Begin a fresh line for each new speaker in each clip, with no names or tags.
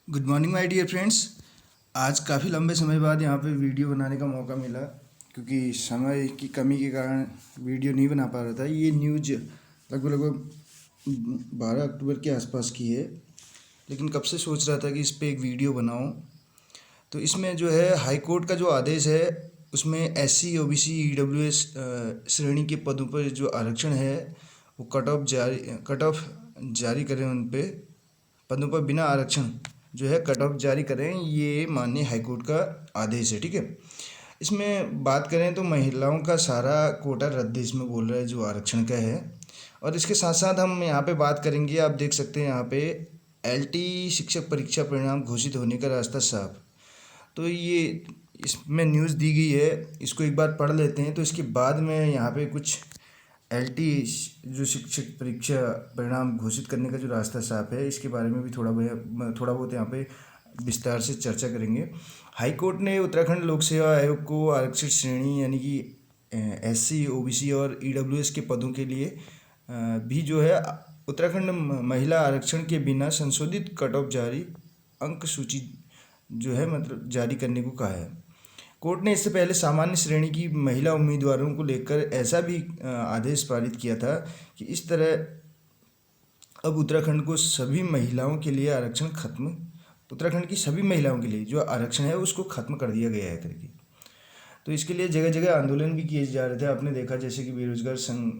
Good morning my dear friends. आज काफ़ी लंबे समय बाद यहाँ पे वीडियो बनाने का मौका मिला, क्योंकि समय की कमी के कारण वीडियो नहीं बना पा रहा था। ये न्यूज लगभग लगभग 12 अक्टूबर के आसपास की है, लेकिन कब से सोच रहा था कि इस पे एक वीडियो बनाऊं। तो इसमें जो है हाई कोर्ट का जो आदेश है, उसमें एससी ओबीसी ईडब्ल्यूएस श्रेणी के पदों पर जो आरक्षण है वो कट ऑफ जारी करें, उन पे पदों पर बिना आरक्षण जो है कट ऑफ जारी करें। ये माननीय हाईकोर्ट का आदेश है, ठीक है। इसमें बात करें तो महिलाओं का सारा कोटा रद्द इसमें बोल रहा है जो आरक्षण का है। और इसके साथ साथ हम यहाँ पे बात करेंगे, आप देख सकते हैं यहाँ पे एलटी शिक्षक परीक्षा परिणाम घोषित होने का रास्ता साफ। तो ये इसमें न्यूज़ दी गई है, इसको एक बार पढ़ लेते हैं। तो इसके बाद में यहाँ पे कुछ एलटी जो शिक्षक परीक्षा परिणाम घोषित करने का जो रास्ता साफ है, इसके बारे में भी थोड़ा बहुत यहाँ पे विस्तार से चर्चा करेंगे। हाई कोर्ट ने उत्तराखंड लोक सेवा आयोग को आरक्षित श्रेणी यानी कि एससी ओबीसी और ईडब्ल्यूएस के पदों के लिए भी जो है उत्तराखंड महिला आरक्षण के बिना संशोधित कट ऑफ जारी अंक सूची जो है मतलब जारी करने को कहा है। कोर्ट ने इससे पहले सामान्य श्रेणी की महिला उम्मीदवारों को लेकर ऐसा भी आदेश पारित किया था कि इस तरह अब उत्तराखंड को सभी महिलाओं के लिए आरक्षण खत्म उत्तराखंड की सभी महिलाओं के लिए जो आरक्षण है उसको खत्म कर दिया गया है करके। तो इसके लिए जगह जगह आंदोलन भी किए जा रहे थे। आपने देखा जैसे कि बेरोजगार संघ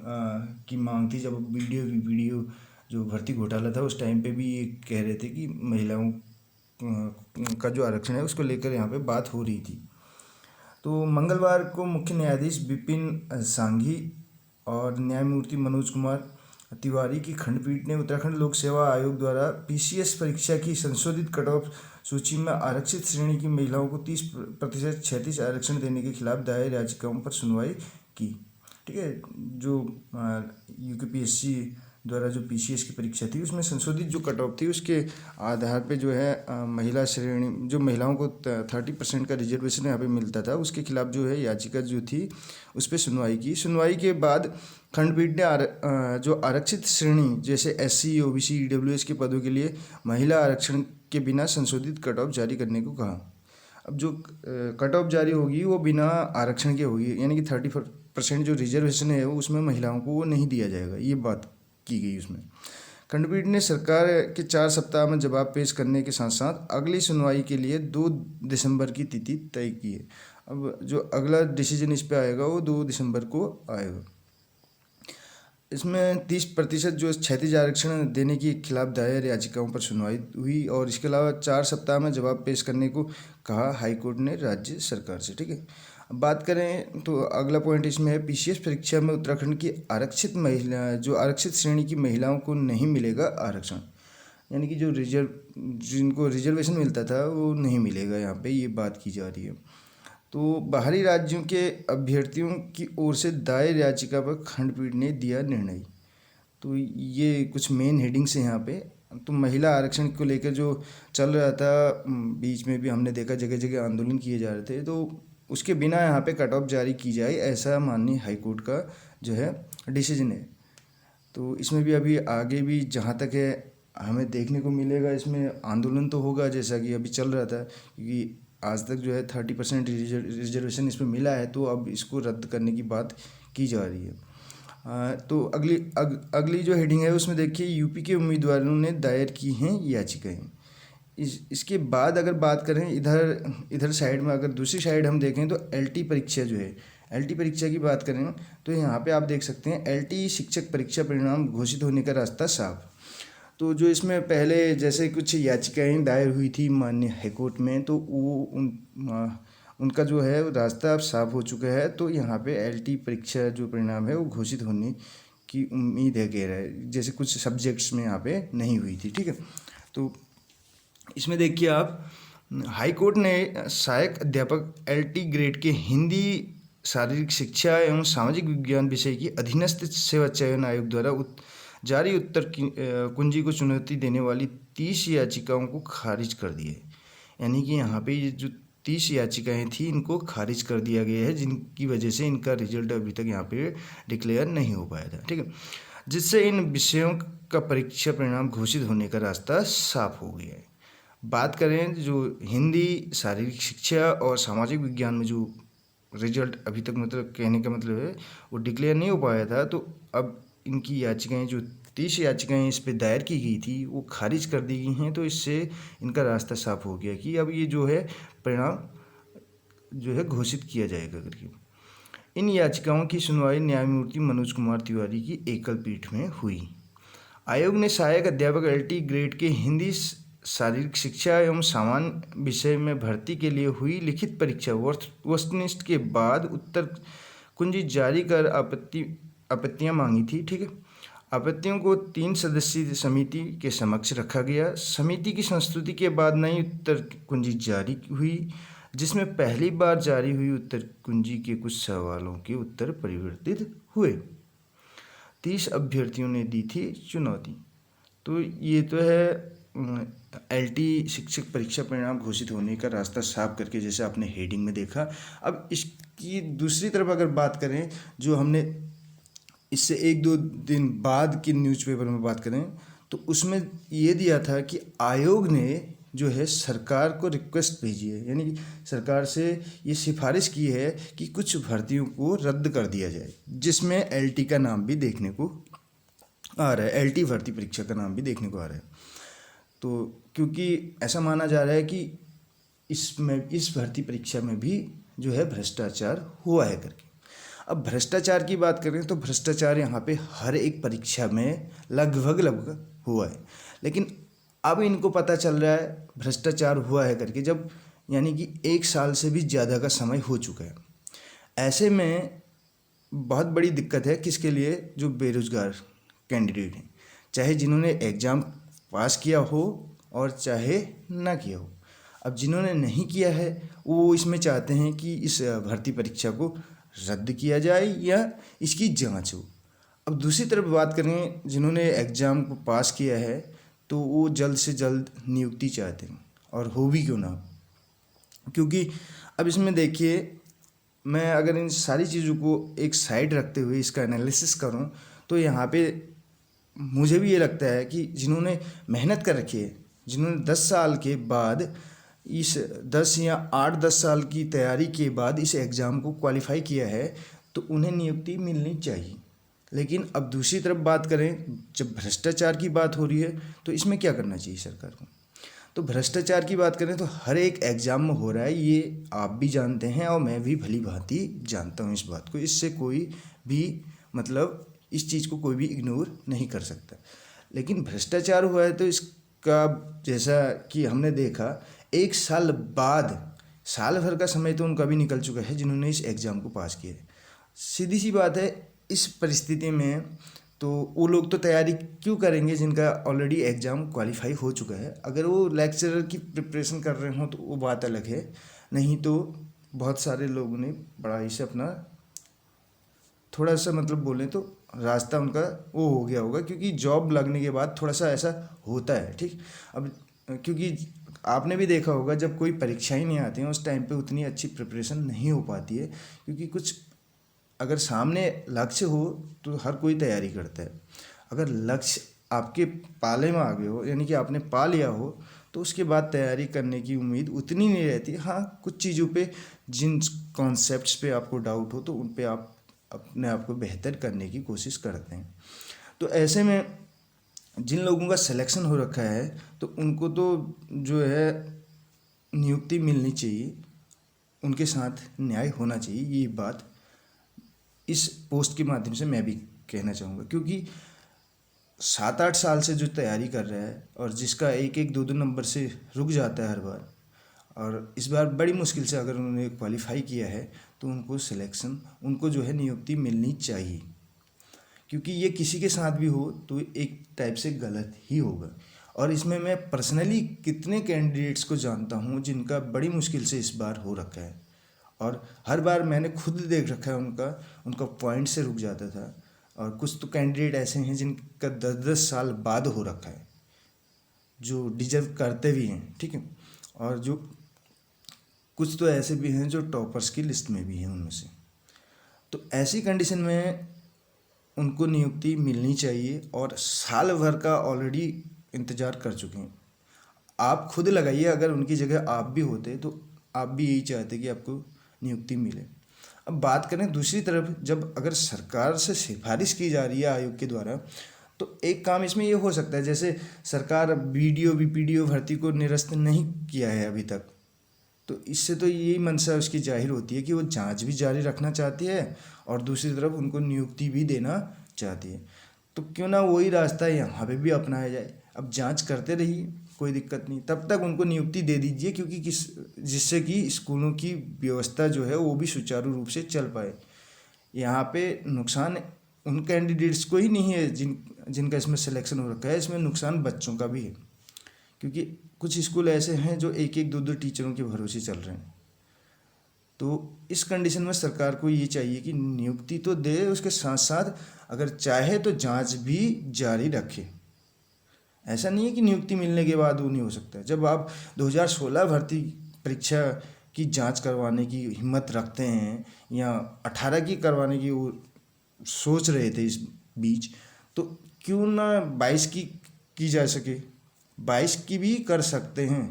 की मांग थी, जब वीडियो जो भर्ती घोटाला था उस टाइम पे भी ये कह रहे थे कि महिलाओं का जो आरक्षण है उसको लेकर यहाँ पे बात हो रही थी। तो मंगलवार को मुख्य न्यायाधीश विपिन सांघी और न्यायमूर्ति मनोज कुमार तिवारी की खंडपीठ ने उत्तराखंड लोक सेवा आयोग द्वारा पीसीएस परीक्षा की संशोधित कट ऑफ सूची में आरक्षित श्रेणी की महिलाओं को 30% 36 आरक्षण देने के खिलाफ दायर याचिकाओं पर सुनवाई की, ठीक है। जो यूकेपीएससी द्वारा जो पीसीएस की परीक्षा थी उसमें संशोधित जो कट ऑफ थी उसके आधार पे जो है महिला श्रेणी जो महिलाओं को 30% का रिजर्वेशन यहाँ पे मिलता था, उसके खिलाफ जो है याचिका जो थी उस पर सुनवाई के बाद खंडपीठ ने जो आरक्षित श्रेणी जैसे एससी ओबीसी ईडब्ल्यूएस के पदों के लिए महिला आरक्षण के बिना संशोधित कट ऑफ जारी करने को कहा। अब जो कट ऑफ जारी होगी वो बिना आरक्षण के होगी, यानी कि 30% जो रिजर्वेशन है वो उसमें महिलाओं को वो नहीं दिया जाएगा, ये बात की गई उसमें। खंडपीठ ने सरकार के 4 सप्ताह में जवाब पेश करने के साथ साथ अगली सुनवाई के लिए 2 दिसंबर की तिथि तय की है। अब जो अगला डिसीजन इस पे आएगा वो 2 दिसंबर को आएगा। इसमें 30% जो क्षैतिज आरक्षण देने के खिलाफ दायर याचिकाओं पर सुनवाई हुई और इसके अलावा 4 सप्ताह में जवाब पेश करने को कहा हाईकोर्ट ने राज्य सरकार से, ठीक है। अब बात करें तो अगला पॉइंट इसमें है पीसीएस परीक्षा में उत्तराखंड की आरक्षित श्रेणी की महिलाओं को नहीं मिलेगा आरक्षण, यानी कि जो जिनको रिजर्वेशन मिलता था वो नहीं मिलेगा, यहाँ पे ये बात की जा रही है। तो बाहरी राज्यों के अभ्यर्थियों की ओर से दायर याचिका पर खंडपीठ ने दिया निर्णय। तो ये कुछ मेन हेडिंग्स हैं यहाँ पे। तो महिला आरक्षण को लेकर जो चल रहा था, बीच में भी हमने देखा जगह जगह आंदोलन किए जा रहे थे, तो उसके बिना यहाँ पे कट ऑफ जारी की जाए, ऐसा माननीय हाईकोर्ट का जो है डिसीजन है। तो इसमें भी अभी आगे भी जहाँ तक है हमें देखने को मिलेगा, इसमें आंदोलन तो होगा जैसा कि अभी चल रहा था, क्योंकि आज तक जो है 30% रिजर्वेशन इसमें मिला है, तो अब इसको रद्द करने की बात की जा रही है। तो अगली जो हेडिंग है उसमें देखिए यूपी के उम्मीदवारों ने दायर की हैं याचिकाएं। इसके बाद अगर बात करें इधर साइड में, अगर दूसरी साइड हम देखें तो एलटी परीक्षा जो है, एलटी परीक्षा की बात करें तो यहाँ पे आप देख सकते हैं एलटी शिक्षक परीक्षा परिणाम घोषित होने का रास्ता साफ। तो जो इसमें पहले जैसे कुछ याचिकाएं दायर हुई थी माननीय हाईकोर्ट में, तो उनका जो है रास्ता अब साफ हो चुका है। तो यहाँ पे एलटी परीक्षा जो परिणाम है वो घोषित होने की उम्मीद है, कह रहा है, जैसे कुछ सब्जेक्ट्स में यहाँ पे नहीं हुई थी, ठीक है। तो इसमें देखिए आप, हाई कोर्ट ने सहायक अध्यापक एलटी ग्रेड के हिंदी शारीरिक शिक्षा एवं सामाजिक विज्ञान विषय की अधीनस्थ सेवा चयन आयोग द्वारा जारी उत्तर कुंजी को चुनौती देने वाली 30 याचिकाओं को खारिज कर दिया है। यानी कि यहाँ पे ये जो 30 याचिकाएं थी इनको खारिज कर दिया गया है, जिनकी वजह से इनका रिजल्ट अभी तक यहाँ पे डिक्लेयर नहीं हो पाया था, ठीक है। जिससे इन विषयों का परीक्षा परिणाम घोषित होने का रास्ता साफ हो गया है। बात करें जो हिंदी, शारीरिक शिक्षा और सामाजिक विज्ञान में जो रिजल्ट अभी तक मतलब कहने का मतलब है वो डिक्लेयर नहीं हो पाया था, तो अब इनकी याचिकाएं जो 30 याचिकाएं इस पे दायर की गई थी वो खारिज कर दी गई हैं। तो इससे इनका रास्ता साफ हो गया कि अब ये जो है परिणाम जो है घोषित किया जाएगा करके। इन याचिकाओं की सुनवाई न्यायमूर्ति मनोज कुमार तिवारी की एकल पीठ में हुई। आयोग ने सहायक अध्यापक LT ग्रेड के हिंदी शारीरिक शिक्षा एवं सामान्य विषय में भर्ती के लिए हुई लिखित परीक्षा वस्तुनिष्ठ के बाद उत्तर कुंजी जारी कर आपत्तियां मांगी थी। ठीक है, आपत्तियों को 3 सदस्यीय समिति के समक्ष रखा गया। समिति की संस्तुति के बाद नई उत्तर कुंजी जारी हुई, जिसमें पहली बार जारी हुई उत्तर कुंजी के कुछ सवालों के उत्तर परिवर्तित हुए। 30 अभ्यर्थियों ने दी थी चुनौती। तो ये तो है LT शिक्षक परीक्षा परिणाम घोषित होने का रास्ता साफ करके, जैसे आपने हेडिंग में देखा। अब इसकी दूसरी तरफ अगर बात करें, जो हमने इससे 1-2 दिन बाद की न्यूज़पेपर में बात करें, तो उसमें ये दिया था कि आयोग ने जो है सरकार को रिक्वेस्ट भेजी है, यानी कि सरकार से ये सिफारिश की है कि कुछ भर्तियों को रद्द कर दिया जाए, जिसमें LT का नाम भी देखने को आ रहा है, LT भर्ती परीक्षा का नाम भी देखने को आ रहा है। तो क्योंकि ऐसा माना जा रहा है कि इस भर्ती परीक्षा में भी जो है भ्रष्टाचार हुआ है करके। अब भ्रष्टाचार की बात करें तो भ्रष्टाचार यहाँ पे हर एक परीक्षा में लगभग हुआ है, लेकिन अब इनको पता चल रहा है भ्रष्टाचार हुआ है करके, जब यानी कि 1 साल से भी ज़्यादा का समय हो चुका है। ऐसे में बहुत बड़ी दिक्कत है किसके लिए, जो बेरोजगार कैंडिडेट हैं, चाहे जिन्होंने एग्ज़ाम पास किया हो और चाहे ना किया हो। अब जिन्होंने नहीं किया है वो इसमें चाहते हैं कि इस भर्ती परीक्षा को रद्द किया जाए या इसकी जांच हो। अब दूसरी तरफ बात करें, जिन्होंने एग्ज़ाम को पास किया है तो वो जल्द से जल्द नियुक्ति चाहते हैं, और हो भी क्यों ना हो। क्योंकि अब इसमें देखिए, मैं अगर इन सारी चीज़ों को एक साइड रखते हुए इसका एनालिसिस करूं, तो यहाँ पे मुझे भी ये लगता है कि जिन्होंने मेहनत कर रखी है, जिन्होंने 10 साल के बाद इस 10 या 8-10 साल की तैयारी के बाद इस एग्ज़ाम को क्वालिफाई किया है, तो उन्हें नियुक्ति मिलनी चाहिए। लेकिन अब दूसरी तरफ बात करें, जब भ्रष्टाचार की बात हो रही है तो इसमें क्या करना चाहिए सरकार को। तो भ्रष्टाचार की बात करें तो हर एक एग्ज़ाम में हो रहा है, ये आप भी जानते हैं और मैं भी भली भांति जानता हूँ इस बात को। इससे कोई भी मतलब इस चीज़ को कोई भी इग्नोर नहीं कर सकता। लेकिन भ्रष्टाचार हुआ है तो इसका, जैसा कि हमने देखा, 1 साल बाद, साल भर का समय तो उनका भी निकल चुका है जिन्होंने इस एग्ज़ाम को पास किया है। सीधी सी बात है, इस परिस्थिति में तो वो लोग तो तैयारी क्यों करेंगे जिनका ऑलरेडी एग्ज़ाम क्वालिफाई हो चुका है। अगर वो लेक्चरर की प्रिपरेशन कर रहे हों तो वो बात अलग है, नहीं तो बहुत सारे लोगों ने पढ़ाई से अपना थोड़ा सा मतलब बोलें तो रास्ता उनका वो हो गया होगा, क्योंकि जॉब लगने के बाद थोड़ा सा ऐसा होता है। ठीक, अब क्योंकि आपने भी देखा होगा जब कोई परीक्षा ही नहीं आती है उस टाइम पे उतनी अच्छी प्रिपरेशन नहीं हो पाती है, क्योंकि कुछ अगर सामने लक्ष्य हो तो हर कोई तैयारी करता है। अगर लक्ष्य आपके पाले में आ गए हो, यानी कि आपने पा लिया हो, तो उसके बाद तैयारी करने की उम्मीद उतनी नहीं रहती। हाँ, कुछ चीज़ों पे, जिन कॉन्सेप्ट्स पे आपको डाउट हो तो उन पे आप अपने आप को बेहतर करने की कोशिश करते हैं। तो ऐसे में जिन लोगों का सिलेक्शन हो रखा है तो उनको तो जो है नियुक्ति मिलनी चाहिए, उनके साथ न्याय होना चाहिए। ये बात इस पोस्ट के माध्यम से मैं भी कहना चाहूँगा, क्योंकि 7-8 साल से जो तैयारी कर रहा है और जिसका 1-1, 2-2 नंबर से रुक जाता है हर बार, और इस बार बड़ी मुश्किल से अगर उन्होंने क्वालिफाई किया है तो उनको जो है नियुक्ति मिलनी चाहिए। क्योंकि ये किसी के साथ भी हो तो एक टाइप से गलत ही होगा। और इसमें मैं पर्सनली कितने कैंडिडेट्स को जानता हूँ जिनका बड़ी मुश्किल से इस बार हो रखा है, और हर बार मैंने खुद देख रखा है उनका पॉइंट से रुक जाता था। और कुछ तो कैंडिडेट ऐसे हैं जिनका 10-10 साल बाद हो रखा है, जो डिजर्व करते भी हैं। ठीक है, और जो कुछ तो ऐसे भी हैं जो टॉपर्स की लिस्ट में भी हैं उनमें से। तो ऐसी कंडीशन में उनको नियुक्ति मिलनी चाहिए, और साल भर का ऑलरेडी इंतज़ार कर चुके हैं। आप खुद लगाइए, अगर उनकी जगह आप भी होते तो आप भी यही चाहते कि आपको नियुक्ति मिले। अब बात करें दूसरी तरफ, जब अगर सरकार से सिफारिश की जा रही है आयोग के द्वारा, तो एक काम इसमें ये हो सकता है, जैसे सरकार बीडीओ बीपीडीओ भर्ती को निरस्त नहीं किया है अभी तक, तो इससे तो यही मंशा उसकी जाहिर होती है कि वो जांच भी जारी रखना चाहती है और दूसरी तरफ उनको नियुक्ति भी देना चाहती है। तो क्यों ना वही रास्ता यहाँ पे भी अपनाया जाए। अब जांच करते रहिए, कोई दिक्कत नहीं, तब तक उनको नियुक्ति दे दीजिए, क्योंकि जिससे कि स्कूलों की व्यवस्था जो है वो भी सुचारू रूप से चल पाए। यहाँ पे नुकसान उन कैंडिडेट्स को ही नहीं है जिनका इसमें सिलेक्शन हो रखा है, इसमें नुकसान बच्चों का भी है, क्योंकि कुछ स्कूल ऐसे हैं जो एक एक दो दो टीचरों के भरोसे चल रहे हैं। तो इस कंडीशन में सरकार को ये चाहिए कि नियुक्ति तो दे, उसके साथ साथ अगर चाहे तो जांच भी जारी रखे। ऐसा नहीं है कि नियुक्ति मिलने के बाद वो नहीं हो सकता। जब आप 2016 भर्ती परीक्षा की जांच करवाने की हिम्मत रखते हैं या 18 की करवाने की वो सोच रहे थे इस बीच, तो क्यों ना 22 की जा सके, 22 की भी कर सकते हैं।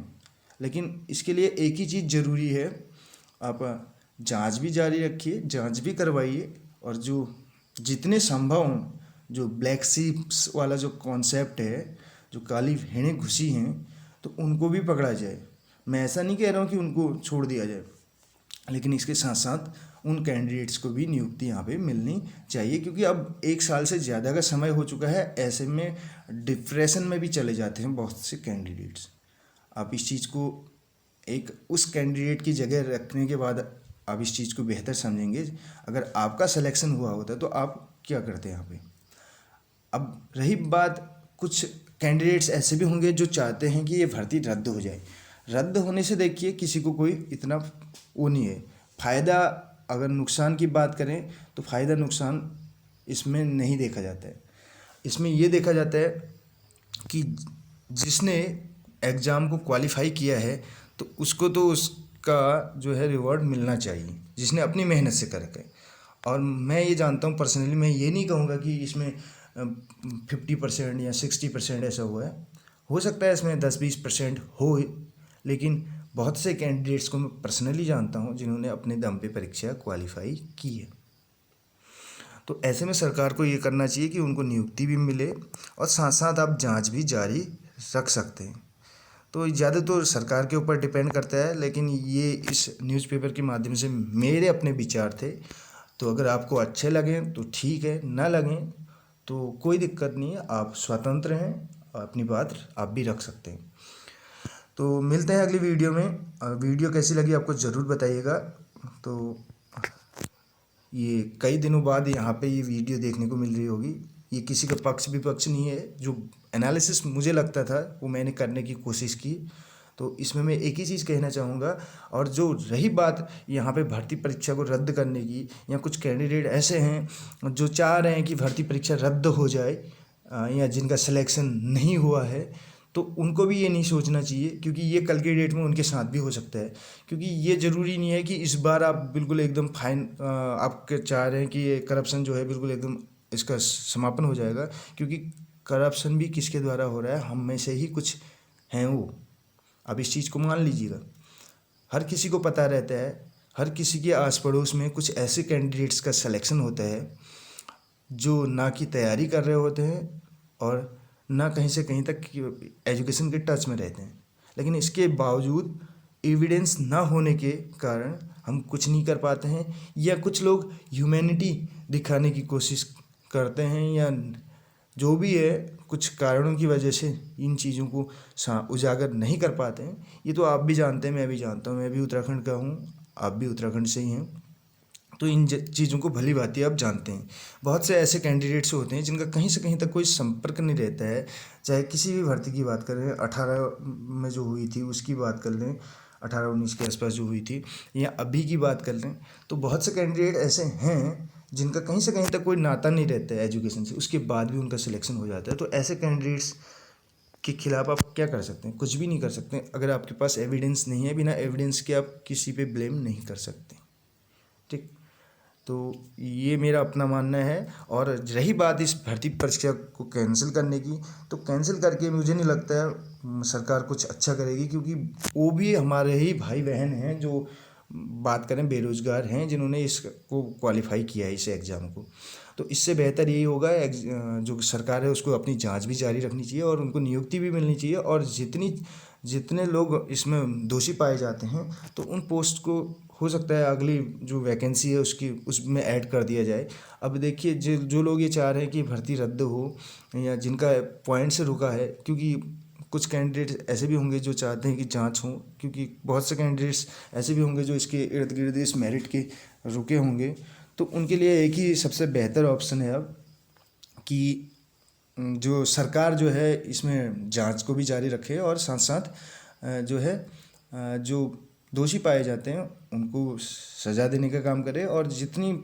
लेकिन इसके लिए एक ही चीज़ ज़रूरी है, आप जांच भी जारी रखिए, जांच भी करवाइए, और जो जितने संभव हों, जो ब्लैक सीप्स वाला जो कॉन्सेप्ट है, जो काली भेड़ें घुसी हैं, तो उनको भी पकड़ा जाए। मैं ऐसा नहीं कह रहा हूँ कि उनको छोड़ दिया जाए, लेकिन इसके साथ साथ उन कैंडिडेट्स को भी नियुक्ति यहाँ पे मिलनी चाहिए, क्योंकि अब 1 साल से ज़्यादा का समय हो चुका है। ऐसे में डिप्रेशन में भी चले जाते हैं बहुत से कैंडिडेट्स। आप इस चीज़ को एक उस कैंडिडेट की जगह रखने के बाद आप इस चीज़ को बेहतर समझेंगे। अगर आपका सिलेक्शन हुआ होता तो आप क्या करते हैं यहाँ पे। अब रही बात, कुछ कैंडिडेट्स ऐसे भी होंगे जो चाहते हैं कि ये भर्ती रद्द हो जाए। रद्द होने से देखिए किसी को कोई इतना वो नहीं है फ़ायदा। अगर नुकसान की बात करें तो फ़ायदा नुकसान इसमें नहीं देखा जाता है। इसमें ये देखा जाता है कि जिसने एग्ज़ाम को क्वालिफाई किया है तो उसको तो उसका जो है रिवॉर्ड मिलना चाहिए, जिसने अपनी मेहनत से करके। और मैं ये जानता हूँ पर्सनली, मैं ये नहीं कहूँगा कि इसमें 50% या 60% ऐसा हुआ है। हो सकता है इसमें 10-20% हो, लेकिन बहुत से कैंडिडेट्स को मैं पर्सनली जानता हूँ जिन्होंने अपने दम पे परीक्षा क्वालिफाई की है। तो ऐसे में सरकार को ये करना चाहिए कि उनको नियुक्ति भी मिले और साथ साथ आप जांच भी जारी रख सकते हैं। तो ज़्यादा तो सरकार के ऊपर डिपेंड करता है, लेकिन ये इस न्यूज़पेपर के माध्यम से मेरे अपने विचार थे। तो अगर आपको अच्छे लगें तो ठीक है, ना लगें तो कोई दिक्कत नहीं है, आप स्वतंत्र हैं, अपनी बात आप भी रख सकते हैं। तो मिलते हैं अगली वीडियो में। वीडियो कैसी लगी आपको ज़रूर बताइएगा। तो ये कई दिनों बाद यहाँ पे ये वीडियो देखने को मिल रही होगी। ये किसी का पक्ष विपक्ष नहीं है, जो एनालिसिस मुझे लगता था वो मैंने करने की कोशिश की। तो इसमें मैं एक ही चीज़ कहना चाहूँगा। और जो रही बात यहाँ पे भर्ती परीक्षा को रद्द करने की, या कुछ कैंडिडेट ऐसे हैं जो चाह रहे हैं कि भर्ती परीक्षा रद्द हो जाए, या जिनका सिलेक्शन नहीं हुआ है, तो उनको भी ये नहीं सोचना चाहिए, क्योंकि ये कल के डेट में उनके साथ भी हो सकता है। क्योंकि ये ज़रूरी नहीं है कि इस बार आप बिल्कुल एकदम फाइन आप चाह रहे हैं कि ये करप्शन जो है बिल्कुल एकदम इसका समापन हो जाएगा, क्योंकि करप्शन भी किसके द्वारा हो रहा है, हम में से ही कुछ हैं वो। अब इस चीज़ को मान लीजिएगा, हर किसी को पता रहता है, हर किसी के आस पड़ोस में कुछ ऐसे कैंडिडेट्स का सिलेक्शन होता है जो ना की तैयारी कर रहे होते हैं और ना कहीं से कहीं तक एजुकेशन के टच में रहते हैं, लेकिन इसके बावजूद एविडेंस ना होने के कारण हम कुछ नहीं कर पाते हैं, या कुछ लोग ह्यूमैनिटी दिखाने की कोशिश करते हैं, या जो भी है कुछ कारणों की वजह से इन चीज़ों को उजागर नहीं कर पाते हैं। ये तो आप भी जानते हैं, मैं भी जानता हूँ, मैं भी उत्तराखंड का हूँ, आप भी उत्तराखंड से ही हैं। तो इन चीज़ों को भली भांति आप जानते हैं। बहुत से ऐसे कैंडिडेट्स होते हैं जिनका कहीं से कहीं तक कोई संपर्क नहीं रहता है। चाहे किसी भी भर्ती की बात करें, 18 में जो हुई थी उसकी बात कर लें, 18-19 के आसपास जो हुई थी, या अभी की बात कर लें, तो बहुत से कैंडिडेट ऐसे हैं जिनका कहीं से कहीं तक कोई नाता नहीं रहता है एजुकेशन से, उसके बाद भी उनका सिलेक्शन हो जाता है। तो ऐसे कैंडिडेट्स के खिलाफ आप क्या कर सकते हैं? कुछ भी नहीं कर सकते। अगर आपके पास एविडेंस नहीं है, बिना एविडेंस के आप किसी पे ब्लेम नहीं कर सकते। ठीक। तो ये मेरा अपना मानना है। और रही बात इस भर्ती परीक्षा को कैंसिल करने की, तो कैंसिल करके मुझे नहीं लगता है सरकार कुछ अच्छा करेगी, क्योंकि वो भी हमारे ही भाई बहन हैं जो बात करें बेरोज़गार हैं, जिन्होंने इसको क्वालिफाई किया है इस एग्ज़ाम को। तो इससे बेहतर यही होगा जो सरकार है उसको अपनी जांच भी जारी रखनी चाहिए और उनको नियुक्ति भी मिलनी चाहिए, और जितने लोग इसमें दोषी पाए जाते हैं तो उन पोस्ट को हो सकता है अगली जो वैकेंसी है उसमें ऐड कर दिया जाए। अब देखिए जो लोग ये चाह रहे हैं कि भर्ती रद्द हो, या जिनका पॉइंट से रुका है, क्योंकि कुछ कैंडिडेट्स ऐसे भी होंगे जो चाहते हैं कि जांच हो, क्योंकि बहुत से कैंडिडेट्स ऐसे भी होंगे जो इसके इर्द गिर्द इस मेरिट के रुके होंगे। तो उनके लिए एक ही सबसे बेहतर ऑप्शन है अब कि जो सरकार जो है इसमें जांच को भी जारी रखे, और साथ साथ जो है जो दोषी पाए जाते हैं उनको सज़ा देने का काम करे, और जितनी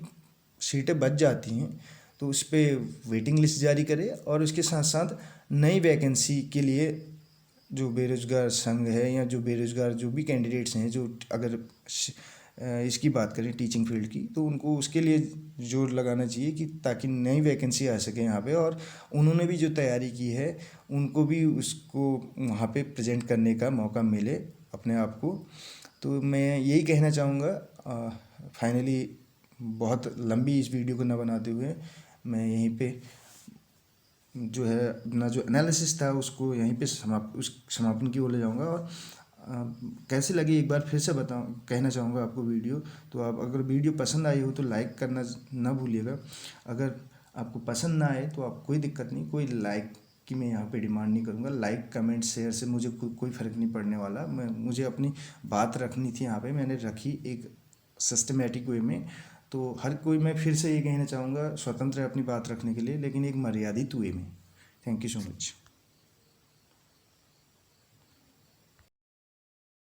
सीटें बच जाती हैं तो उस पर वेटिंग लिस्ट जारी करे, और उसके साथ साथ नई वैकेंसी के लिए जो बेरोज़गार संघ है या जो बेरोज़गार जो भी कैंडिडेट्स हैं, जो अगर इसकी बात करें टीचिंग फील्ड की, तो उनको उसके लिए जोर लगाना चाहिए कि ताकि नई वैकेंसी आ सके यहाँ पे, और उन्होंने भी जो तैयारी की है उनको भी उसको वहाँ पे प्रेजेंट करने का मौका मिले अपने आप को। तो मैं यही कहना चाहूँगा। फाइनली बहुत लंबी इस वीडियो को ना बनाते हुए मैं यहीं पे जो है अपना जो एनालिसिस था उसको यहीं पे समापन की ओर ले जाऊँगा। और कैसी लगी एक बार फिर से कहना चाहूँगा आपको वीडियो। तो आप अगर वीडियो पसंद आई हो तो लाइक करना ना भूलिएगा। अगर आपको पसंद ना आए तो आप कोई दिक्कत नहीं, कोई लाइक की मैं यहाँ पे डिमांड नहीं करूँगा। लाइक कमेंट शेयर से मुझे कोई फ़र्क नहीं पड़ने वाला। मुझे अपनी बात रखनी थी यहाँ पे, मैंने रखी एक सिस्टमेटिक वे में। तो हर कोई, मैं फिर से ये कहना चाहूँगा, स्वतंत्र है अपनी बात रखने के लिए, लेकिन एक मर्यादित वे में। Thank you so much.